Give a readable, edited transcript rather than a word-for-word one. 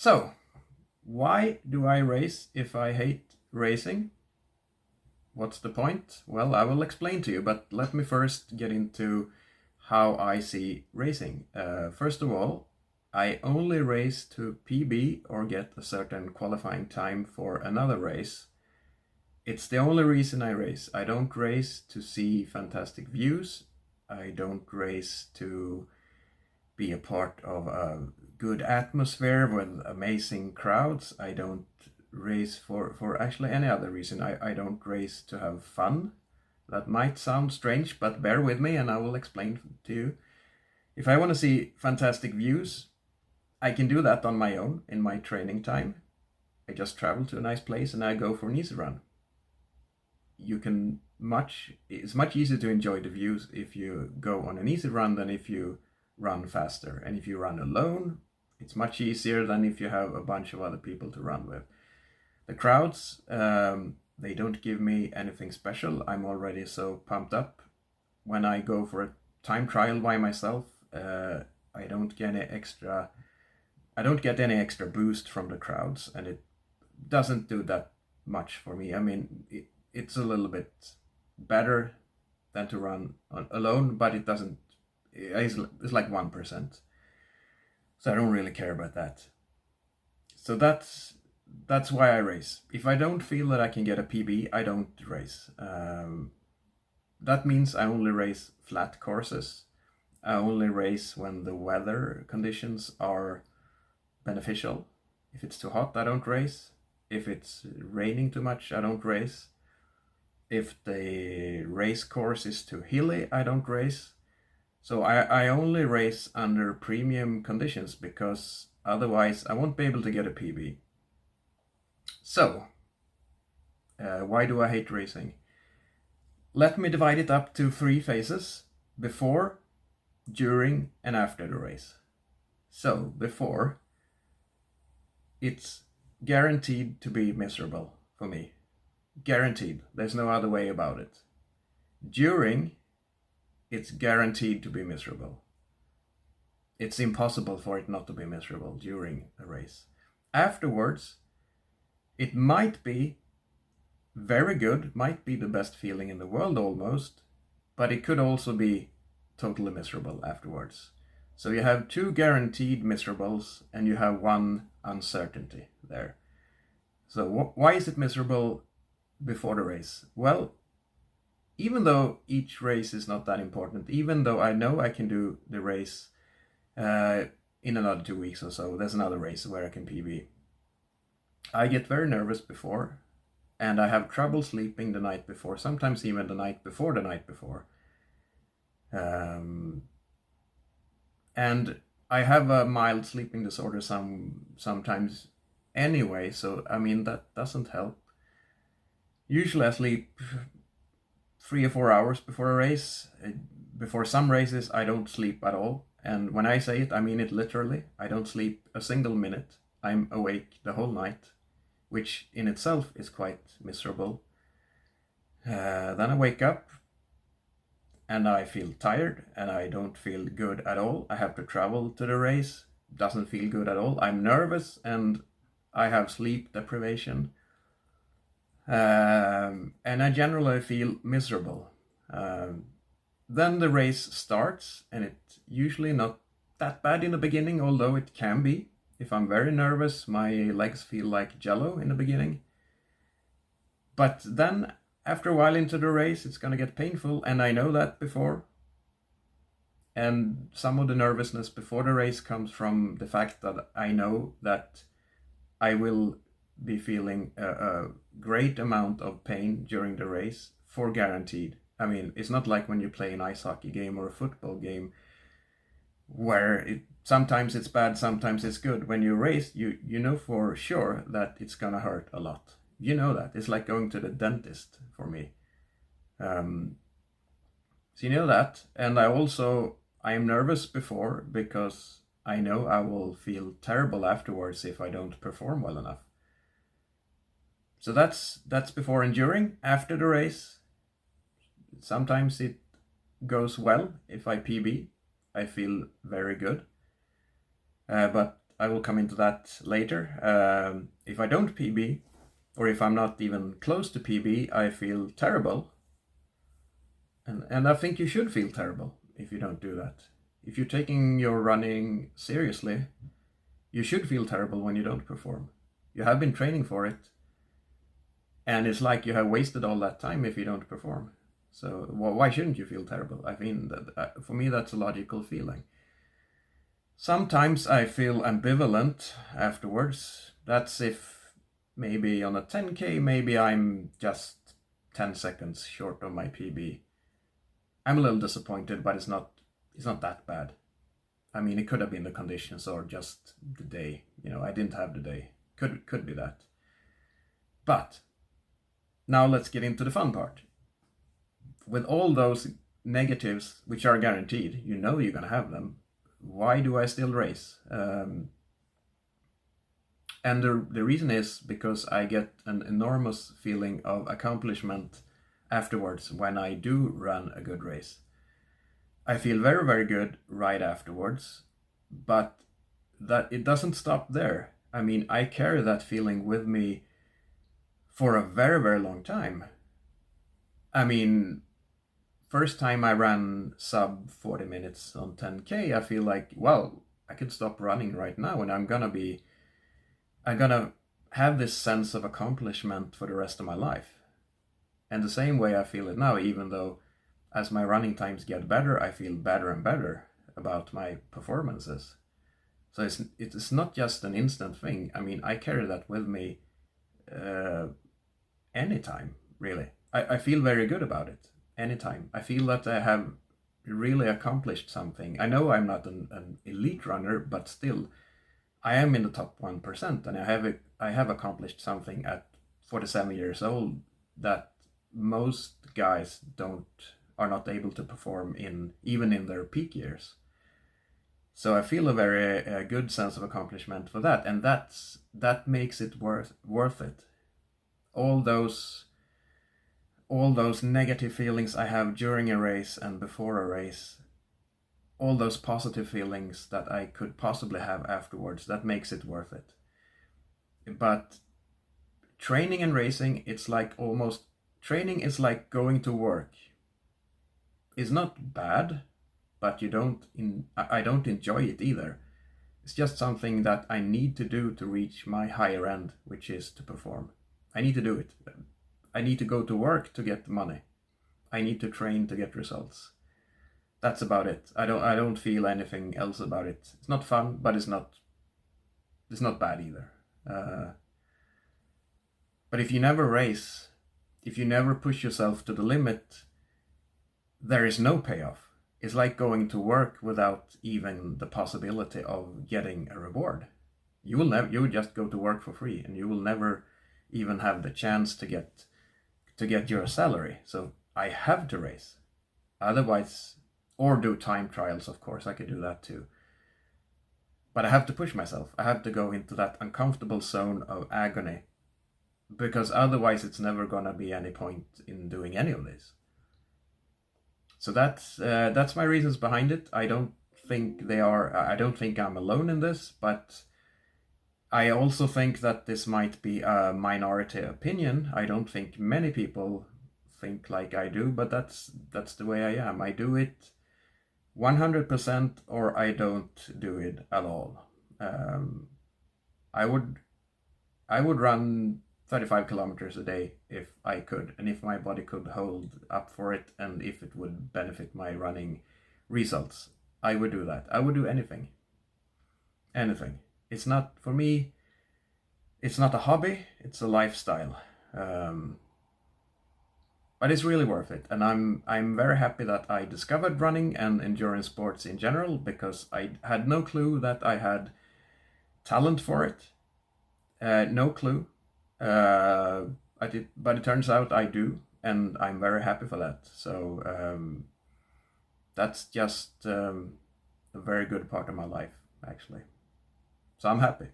So, why do I race if I hate racing? What's the point? Well, I will explain to you, but let me first get into how I see racing. First of all, I only race to PB or get a certain qualifying time for another race. It's the only reason I race. I don't race to see fantastic views. I don't race to be a part of a good atmosphere with amazing crowds. I don't race for actually any other reason. I don't race to have fun. That might sound strange, but bear with me and I will explain to you. If I want to see fantastic views, I can do that on my own in my training time. I just travel to a nice place and I go for an easy run. It's much easier to enjoy the views if you go on an easy run than if you run faster. And if you run alone, it's much easier than if you have a bunch of other people to run with. The crowds, they don't give me anything special. I'm already so pumped up. When I go for a time trial by myself, I don't get any extra boost from the crowds, and it doesn't do that much for me. I mean, it's a little bit better than to run alone, but it's like 1%. So I don't really care about that. So that's why I race. If I don't feel that I can get a PB, I don't race. That means I only race flat courses. I only race when the weather conditions are beneficial. If it's too hot, I don't race. If it's raining too much, I don't race. If the race course is too hilly, I don't race. So I only race under premium conditions because otherwise I won't be able to get a PB. So, why do I hate racing? Let me divide it up to 3 phases: before, during, and after the race. So, before, it's guaranteed to be miserable for me. Guaranteed. There's no other way about it. During, it's guaranteed to be miserable. It's impossible for it not to be miserable during a race. Afterwards, it might be very good, might be the best feeling in the world almost, but it could also be totally miserable afterwards. So you have 2 guaranteed miserables and you have 1 uncertainty there. So why is it miserable before the race? Well, even though each race is not that important, even though I know I can do the race in another 2 weeks or so, there's another race where I can PB. I get very nervous before, and I have trouble sleeping the night before, sometimes even the night before the night before. And I have a mild sleeping disorder sometimes anyway, so I mean that doesn't help. Usually I sleep 3 or 4 hours before a race. Before some races I don't sleep at all, and when I say it, I mean it literally. I don't sleep a single minute. I'm awake the whole night, which in itself is quite miserable. Then I wake up and I feel tired and I don't feel good at all. I have to travel to the race, doesn't feel good at all. I'm nervous and I have sleep deprivation. And I generally feel miserable. Then the race starts, and it's usually not that bad in the beginning, although it can be. If I'm very nervous, my legs feel like jello in the beginning. But then, after a while into the race, it's gonna get painful, and I know that before. And some of the nervousness before the race comes from the fact that I know that I will be feeling a great amount of pain during the race, for guaranteed. I mean, it's not like when you play an ice hockey game or a football game where sometimes it's bad, sometimes it's good. When you race, you know for sure that it's gonna hurt a lot. You know that. It's like going to the dentist for me. So you know that. And I am nervous before because I know I will feel terrible afterwards if I don't perform well enough. So that's before and during. After the race, sometimes it goes well. If I PB, I feel very good. But I will come into that later. If I don't PB, or if I'm not even close to PB, I feel terrible. And I think you should feel terrible if you don't do that. If you're taking your running seriously, you should feel terrible when you don't perform. You have been training for it, and it's like you have wasted all that time if you don't perform. So why shouldn't you feel terrible? I mean, for me, that's a logical feeling. Sometimes I feel ambivalent afterwards. That's if maybe on a 10K, maybe I'm just 10 seconds short of my PB. I'm a little disappointed, but it's not that bad. I mean, it could have been the conditions or just the day. I didn't have the day. Could be that. But now let's get into the fun part. With all those negatives, which are guaranteed, you're going to have them. Why do I still race? And the reason is because I get an enormous feeling of accomplishment afterwards when I do run a good race. I feel very, very good right afterwards, but that it doesn't stop there. I mean, I carry that feeling with me for a very, very long time. I mean, first time I ran sub 40 minutes on 10K, I feel like, well, I could stop running right now and I'm gonna have this sense of accomplishment for the rest of my life. And the same way I feel it now, even though as my running times get better, I feel better and better about my performances. So it's not just an instant thing. I mean, I carry that with me anytime, really. I feel very good about it anytime. I feel that I have really accomplished something. I know I'm not an elite runner, but still, I am in the top 1%, and I have accomplished something at 47 years old that most guys are not able to perform even in their peak years. So I feel a very good sense of accomplishment for that, and that makes it worth it. All those negative feelings I have during a race and before a race, all those positive feelings that I could possibly have afterwards, that makes it worth it. But training and racing, training is like going to work. It's not bad, but I don't enjoy it either. It's just something that I need to do to reach my higher end, which is to perform. I need to do it. I need to go to work to get money. I need to train to get results. That's about it. I don't feel anything else about it. It's not fun, but it's not bad either. But if you never race, if you never push yourself to the limit, there is no payoff. It's like going to work without even the possibility of getting a reward. You will just go to work for free, and you will never even have the chance to get your salary. So I have to race. Otherwise, or do time trials, of course, I could do that too. But I have to push myself. I have to go into that uncomfortable zone of agony, because otherwise it's never gonna be any point in doing any of this. So that's my reasons behind it. I don't think I'm alone in this, but I also think that this might be a minority opinion. I don't think many people think like I do, but that's the way I am. I do it 100% or I don't do it at all. I would run 35 kilometers a day if I could, and if my body could hold up for it, and if it would benefit my running results, I would do that. I would do anything. It's not, for me, it's not a hobby, it's a lifestyle. But it's really worth it, and I'm very happy that I discovered running and endurance sports in general, because I had no clue that I had talent for it. No clue. But it turns out I do, and I'm very happy for that. So that's just a very good part of my life, actually. So I'm happy.